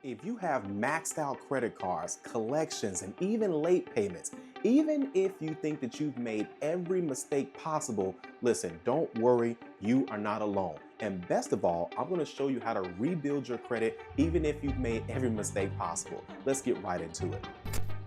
If you have maxed out credit cards, collections, and even late payments, even if you think that you've made every mistake possible, listen, don't worry, you are not alone. And best of all, I'm going to show you how to rebuild your credit even if you've made every mistake possible. Let's get right into it.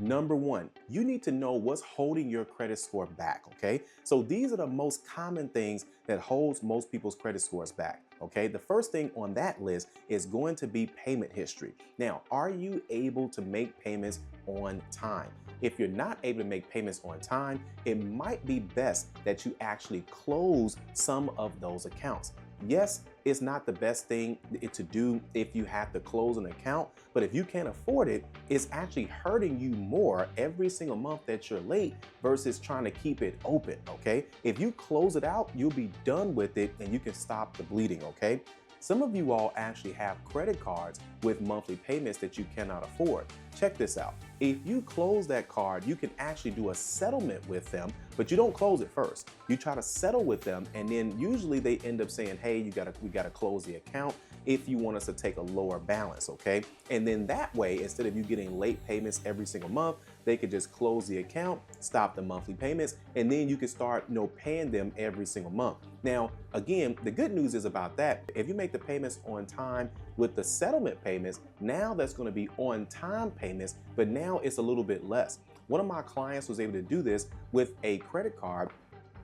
Number one, you need to know what's holding your credit score back, okay? So these are the most common things that holds most people's credit scores back, okay? The first thing on that list is going to be payment history. Now, are you able to make payments on time? If you're not able to make payments on time, it might be best that you actually close some of those accounts. Yes, it's not the best thing to do if you have to close an account, but if you can't afford it, it's actually hurting you more every single month that you're late versus trying to keep it open, okay? If you close it out, you'll be done with it and you can stop the bleeding, okay? Some of you all actually have credit cards with monthly payments that you cannot afford. Check this out. If you close that card, you can actually do a settlement with them, but you don't close it first. You try to settle with them, and then usually they end up saying, hey, we gotta close the account if you want us to take a lower balance, okay? And then that way, instead of you getting late payments every single month, they could just close the account, stop the monthly payments, and then you can start, paying them every single month. Now, again, the good news is about that. If you make the payments on time with the settlement payments, now that's going to be on time payments, but now it's a little bit less. One of my clients was able to do this with a credit card.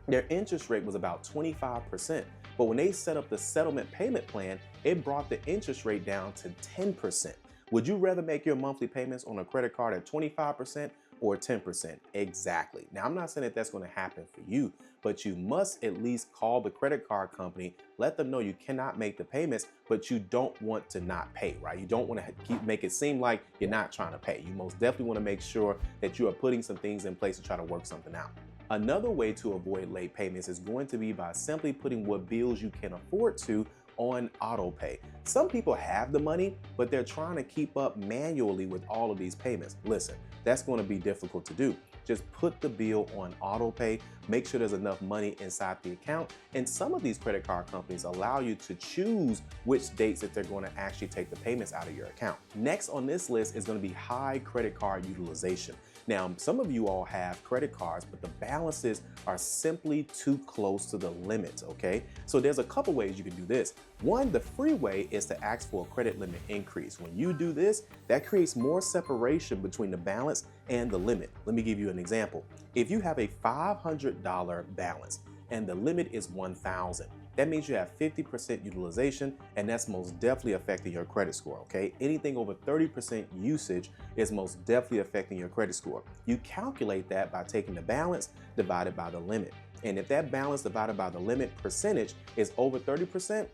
Their interest rate was about 25%, but when they set up the settlement payment plan, it brought the interest rate down to 10%. Would you rather make your monthly payments on a credit card at 25% or 10%? Exactly. Now, I'm not saying that that's going to happen for you, but you must at least call the credit card company, let them know you cannot make the payments, but you don't want to not pay, right? You don't want to make it seem like you're not trying to pay. You most definitely want to make sure that you are putting some things in place to try to work something out. Another way to avoid late payments is going to be by simply putting what bills you can afford to on auto pay. Some people have the money, but they're trying to keep up manually with all of these payments. Listen, that's going to be difficult to do. Just put the bill on auto pay, make sure there's enough money inside the account. And some of these credit card companies allow you to choose which dates that they're going to actually take the payments out of your account. Next on this list is going to be high credit card utilization. Now, some of you all have credit cards, but the balances are simply too close to the limits, okay? So there's a couple ways you can do this. One, the free way is to ask for a credit limit increase. When you do this, that creates more separation between the balance and the limit. Let me give you an example. If you have a $500 balance and the limit is $1,000, that means you have 50% utilization, and that's most definitely affecting your credit score, okay? Anything over 30% usage is most definitely affecting your credit score. You calculate that by taking the balance divided by the limit. And if that balance divided by the limit percentage is over 30%,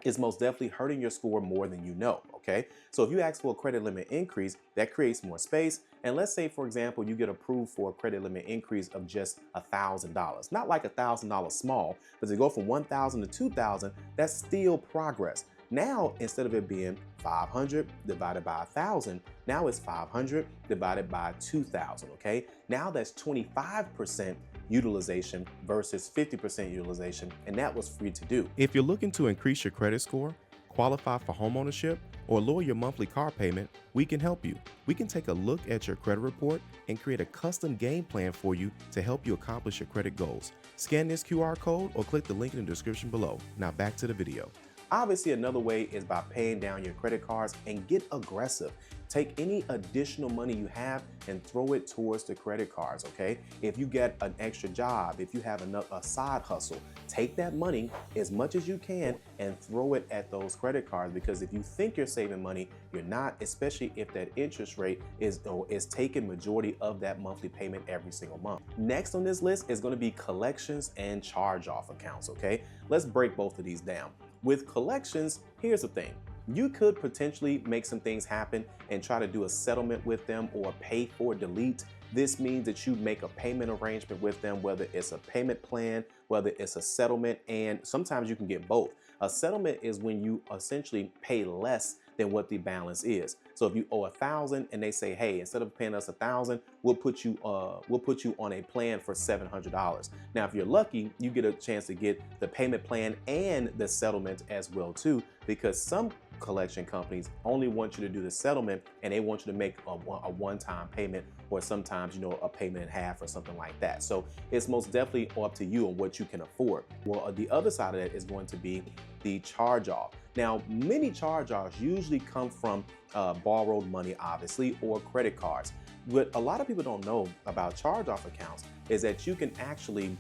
it's most definitely hurting your score more than you know, okay? So if you ask for a credit limit increase, that creates more space. And let's say, for example, you get approved for a credit limit increase of just $1,000. Not like $1,000 small, but to go from $1,000 to $2,000, that's still progress. Now, instead of it being 500 divided by 1,000, now it's 500 divided by 2,000, okay? Now that's 25% utilization versus 50% utilization, and that was free to do. If you're looking to increase your credit score, qualify for homeownership, or lower your monthly car payment, we can help you. We can take a look at your credit report and create a custom game plan for you to help you accomplish your credit goals. Scan this QR code or click the link in the description below. Now back to the video. Obviously, another way is by paying down your credit cards and get aggressive. Take any additional money you have and throw it towards the credit cards, okay? If you get an extra job, if you have a side hustle, take that money as much as you can and throw it at those credit cards, because if you think you're saving money, you're not, especially if that interest rate is taking majority of that monthly payment every single month. Next on this list is going to be collections and charge-off accounts, okay? Let's break both of these down. With collections, here's the thing. You could potentially make some things happen and try to do a settlement with them or pay for delete. This means that you make a payment arrangement with them, whether it's a payment plan, whether it's a settlement, and sometimes you can get both. A settlement is when you essentially pay less than what the balance is. So if you owe 1,000 and they say, hey, instead of paying us 1,000, we'll put you on a plan for $700. Now, if you're lucky, you get a chance to get the payment plan and the settlement as well too, because some collection companies only want you to do the settlement, and they want you to make a one-time payment, or sometimes, a payment in half or something like that. So it's most definitely up to you on what you can afford. Well, the other side of that is going to be the charge-off. Now, many charge-offs usually come from borrowed money, obviously, or credit cards. What a lot of people don't know about charge-off accounts is that you can actually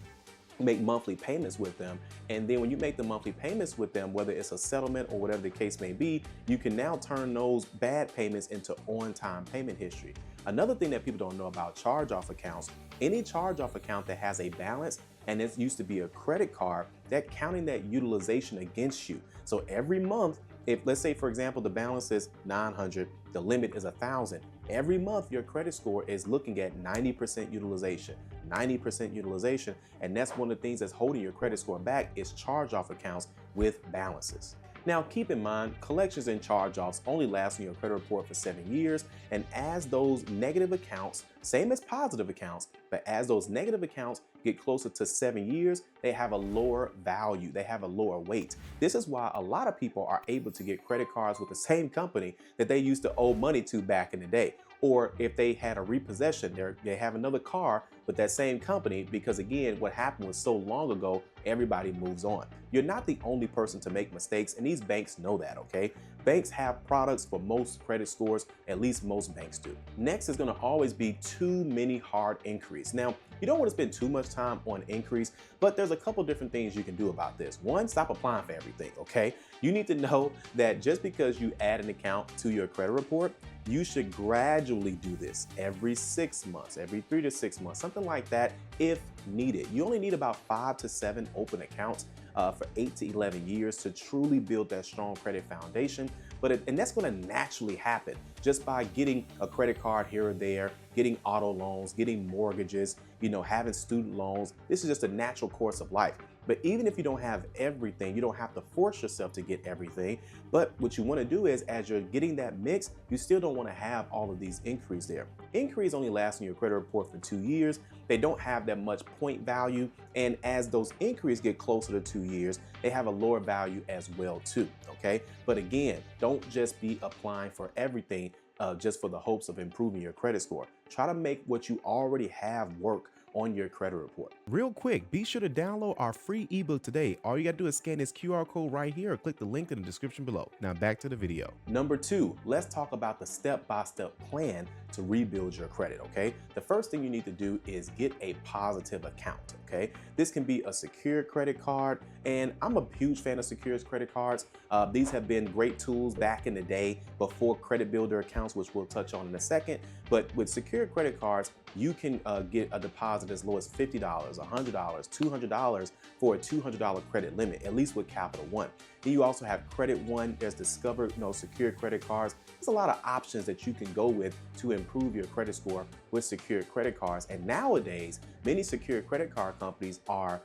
make monthly payments with them. And then when you make the monthly payments with them, whether it's a settlement or whatever the case may be, you can now turn those bad payments into on-time payment history. Another thing that people don't know about charge-off accounts, any charge-off account that has a balance and it used to be a credit card, that counting that utilization against you. So every month, if let's say, for example, the balance is 900, the limit is 1,000. Every month, your credit score is looking at 90% utilization, 90% utilization. And that's one of the things that's holding your credit score back is charge-off accounts with balances. Now, keep in mind, collections and charge-offs only last on your credit report for 7 years. And as those negative accounts, same as positive accounts, but as those negative accounts get closer to 7 years, they have a lower value, they have a lower weight. This is why a lot of people are able to get credit cards with the same company that they used to owe money to back in the day. Or if they had a repossession, they have another car with that same company, because again, what happened was so long ago, everybody moves on. You're not the only person to make mistakes, and these banks know that, okay? Banks have products for most credit scores, at least most banks do. Next is gonna always be too many hard inquiries. Now, you don't want to spend too much time on inquiries, but there's a couple different things you can do about this. One, stop applying for everything, okay? You need to know that just because you add an account to your credit report, you should gradually do this every 6 months, every 3 to 6 months, something like that if needed. You only need about 5 to 7 open accounts for 8 to 11 years to truly build that strong credit foundation. And that's going to naturally happen just by getting a credit card here or there, getting auto loans, getting mortgages, having student loans. This is just a natural course of life. But even if you don't have everything, you don't have to force yourself to get everything. But what you want to do is, as you're getting that mix, you still don't want to have all of these inquiries there. Inquiries only last in your credit report for 2 years. They don't have that much point value. And as those inquiries get closer to 2 years, they have a lower value as well too, okay? But again, don't just be applying for everything just for the hopes of improving your credit score. Try to make what you already have work on your credit report. Real quick, be sure to download our free ebook today. All you gotta do is scan this QR code right here or click the link in the description below. Now back to the video. Number 2, let's talk about the step-by-step plan to rebuild your credit, okay? The first thing you need to do is get a positive account, okay? This can be a secured credit card, and I'm a huge fan of secured credit cards. These have been great tools back in the day before credit builder accounts, which we'll touch on in a second. But with secured credit cards, you can get a deposit as low as $50, $100, $200 for a $200 credit limit, at least with Capital One. Then you also have Credit One. There's Discover, secured credit cards. There's a lot of options that you can go with to improve your credit score with secured credit cards. And nowadays, many secured credit card companies are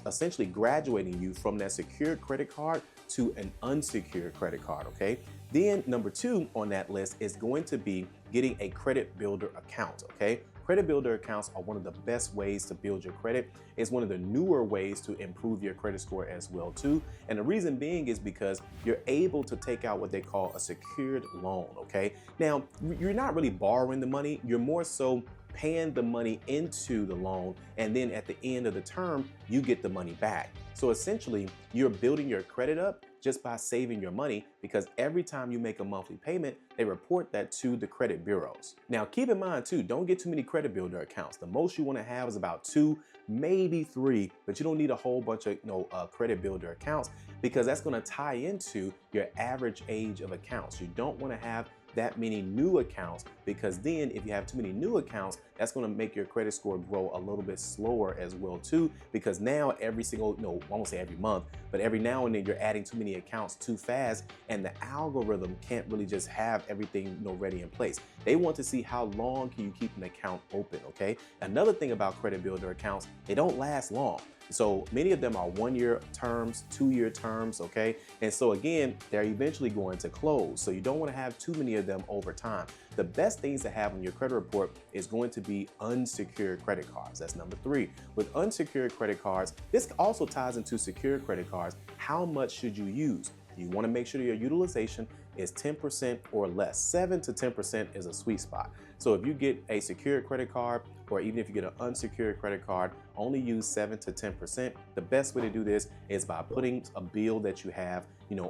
essentially graduating you from that secured credit card to an unsecured credit card, okay? Then number 2 on that list is going to be getting a credit builder account, okay? Credit builder accounts are one of the best ways to build your credit. It's one of the newer ways to improve your credit score as well too. And the reason being is because you're able to take out what they call a secured loan, okay? Now, you're not really borrowing the money, you're more so paying the money into the loan, and then at the end of the term, you get the money back. So essentially, you're building your credit up just by saving your money, because every time you make a monthly payment, they report that to the credit bureaus. Now, keep in mind too, don't get too many credit builder accounts. The most you want to have is about 2, maybe 3, but you don't need a whole bunch of credit builder accounts, because that's going to tie into your average age of accounts. You don't want to have that many new accounts, because then if you have too many new accounts, that's going to make your credit score grow a little bit slower as well too, because now every single, I won't say every month, but every now and then you're adding too many accounts too fast, and the algorithm can't really just have everything ready in place. They want to see how long can you keep an account open, okay? Another thing about credit builder accounts, they don't last long. So many of them are 1-year terms, 2-year terms, okay? And so again, they're eventually going to close. So you don't want to have too many of them over time. The best things to have on your credit report is going to be unsecured credit cards. That's number 3. With unsecured credit cards, this also ties into secured credit cards. How much should you use? You want to make sure your utilization is 10% or less. 7 to 10% is a sweet spot. So if you get a secured credit card, or even if you get an unsecured credit card, only use 7 to 10%. The best way to do this is by putting a bill that you have,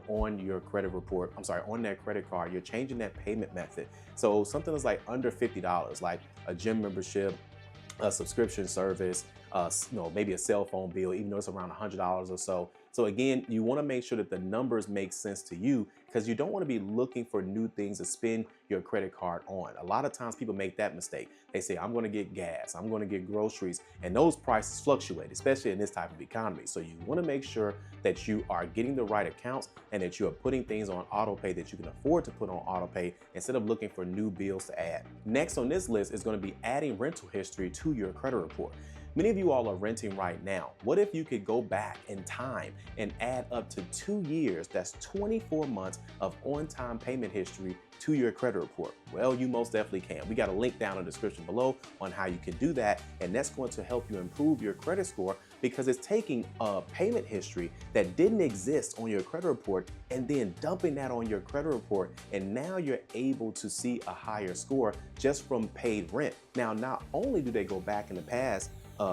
on your credit report. On that credit card. You're changing that payment method. So something that's like under $50, like a gym membership, a subscription service, maybe a cell phone bill, even though it's around $100 or so. So again, you want to make sure that the numbers make sense to you, because you don't want to be looking for new things to spend your credit card on. A lot of times people make that mistake. They say, I'm going to get gas, I'm going to get groceries, and those prices fluctuate, especially in this type of economy. So you want to make sure that you are getting the right accounts and that you are putting things on auto pay that you can afford to put on auto pay instead of looking for new bills to add. Next on this list is going to be adding rental history to your credit report. Many of you all are renting right now. What if you could go back in time and add up to 2 years, that's 24 months of on-time payment history to your credit report? Well, you most definitely can. We got a link down in the description below on how you can do that, and that's going to help you improve your credit score, because it's taking a payment history that didn't exist on your credit report and then dumping that on your credit report, and now you're able to see a higher score just from paid rent. Now, not only do they go back in the past,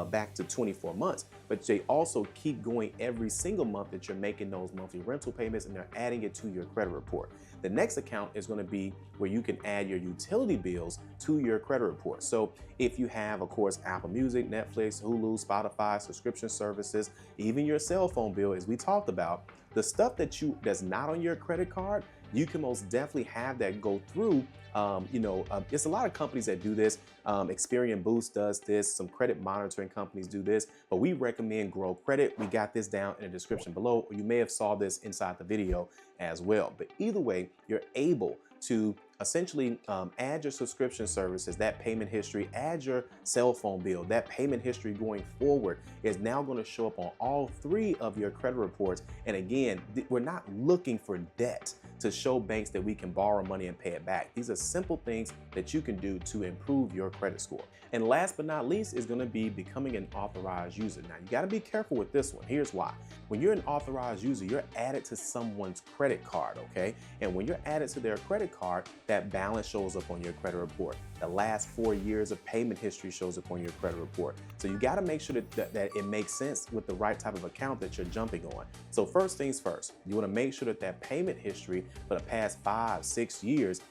back to 24 months, but they also keep going every single month that you're making those monthly rental payments, and they're adding it to your credit report. The next account is going to be where you can add your utility bills to your credit report. So if you have, of course, Apple Music, Netflix, Hulu, Spotify, subscription services, even your cell phone bill, as we talked about, the stuff that's not on your credit card, you can most definitely have that go through. It's a lot of companies that do this. Experian Boost does this. Some credit monitoring companies do this, but we recommend Grow Credit. We got this down in the description below, or you may have saw this inside the video as well. But either way, you're able to essentially add your subscription services, that payment history, add your cell phone bill, that payment history going forward is now going to show up on all 3 of your credit reports. And again, we're not looking for debt to show banks that we can borrow money and pay it back. These are simple things that you can do to improve your credit score. And last but not least is going to be becoming an authorized user. Now, you got to be careful with this one. Here's why. When you're an authorized user, you're added to someone's credit card, okay? And when you're added to their credit card, that balance shows up on your credit report. The last 4 years of payment history shows up on your credit report. So you got to make sure that it makes sense with the right type of account that you're jumping on. So first things first, you want to make sure that payment history for the past 5-6 years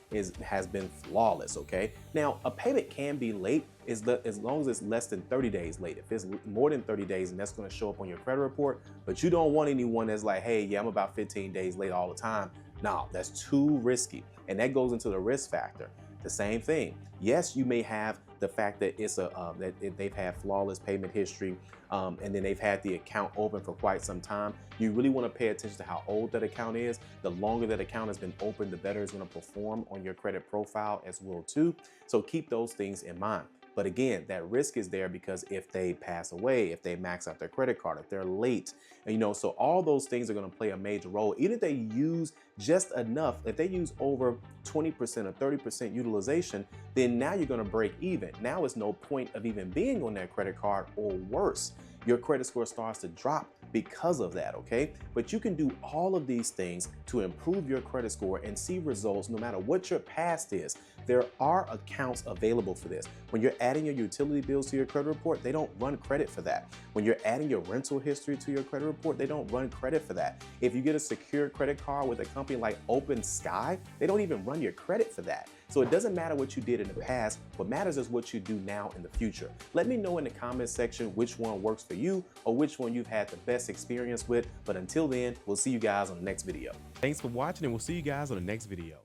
has been flawless, okay? Now, a payment can be late as long as it's less than 30 days late. If it's more than 30 days, and that's going to show up on your credit report, but you don't want anyone that's like, hey, yeah, I'm about 15 days late all the time. No, that's too risky. And that goes into the risk factor. The same thing. Yes, you may have the fact that they've had flawless payment history, and then they've had the account open for quite some time. You really want to pay attention to how old that account is. The longer that account has been open, the better it's going to perform on your credit profile as well too. So keep those things in mind. But again, that risk is there because if they pass away, if they max out their credit card, if they're late, so all those things are going to play a major role. Even if they use just enough, if they use over 20% or 30% utilization, then now you're going to break even. Now it's no point of even being on that credit card, or worse, your credit score starts to drop because of that, okay? But you can do all of these things to improve your credit score and see results no matter what your past is. There are accounts available for this. When you're adding your utility bills to your credit report, they don't run credit for that. When you're adding your rental history to your credit report, they don't run credit for that. If you get a secured credit card with a company like Open Sky, they don't even run your credit for that. So it doesn't matter what you did in the past. What matters is what you do now in the future. Let me know in the comment section which one works for you or which one you've had the best experience with. But until then, we'll see you guys on the next video. Thanks for watching, and we'll see you guys on the next video.